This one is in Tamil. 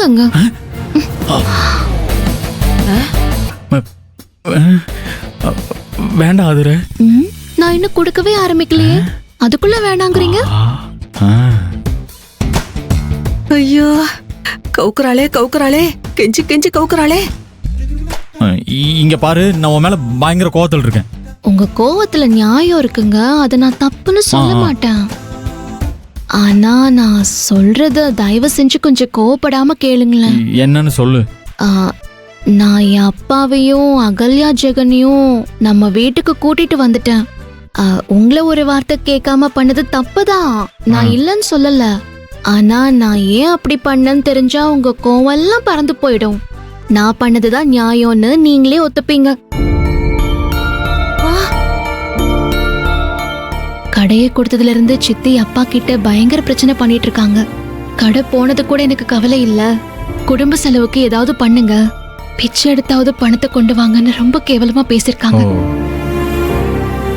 வாங்கங்க. வேண்டாம் அதுரு. நான் இன்னும் கொடுக்கவே ஆரம்பிக்கலையே, அதுக்குள்ள வேணாங்கிறீங்க? ஐயோ, கவுக்குறாளே, கெஞ்சி கெஞ்சி கவுக்குறாளே. இங்க பாரு, நான் உன் மேல பயங்கர கோவத்தில் இருக்கேன். உங்க கோவத்துல நியாயம் இருக்குங்க, அதை நான் தப்புன்னு சொல்ல மாட்டேன். ஆனா நான் சொல்றத தயவு செஞ்சு கொஞ்சம் கோவப்படாம கேளுங்களேன். என்னன்னு சொல்லு. நான் என் அப்பாவையும் அகல்யா ஜெகனையும் நம்ம வீட்டுக்கு கூட்டிட்டு வந்துட்டேன். உங்களை ஒரு வார்த்தை கேட்காம பண்ணது தப்புதான், நான் இல்லைன்னு சொல்லல. ஆனா நான் ஏன் அப்படி பண்ணேன்னு தெரிஞ்சா உங்க கோவம் எல்லாம் பறந்து போயிடும். நான் பண்ணதுதான் நியாயம்னு நீங்களே ஒத்துப்பீங்க. கடையை கொடுத்ததுல இருந்து சித்தி அப்பா கிட்ட பயங்கர பிரச்சனை பண்ணிட்டு இருக்காங்க. கடை போனது கூட எனக்கு கவலை இல்ல, குடும்ப செலவுக்கு ஏதாவது பண்ணுங்க, பிச்சை எடுத்தாவது பணத்தை கொண்டு வாங்கன்னு ரொம்ப கேவலமா பேசிருக்காங்க.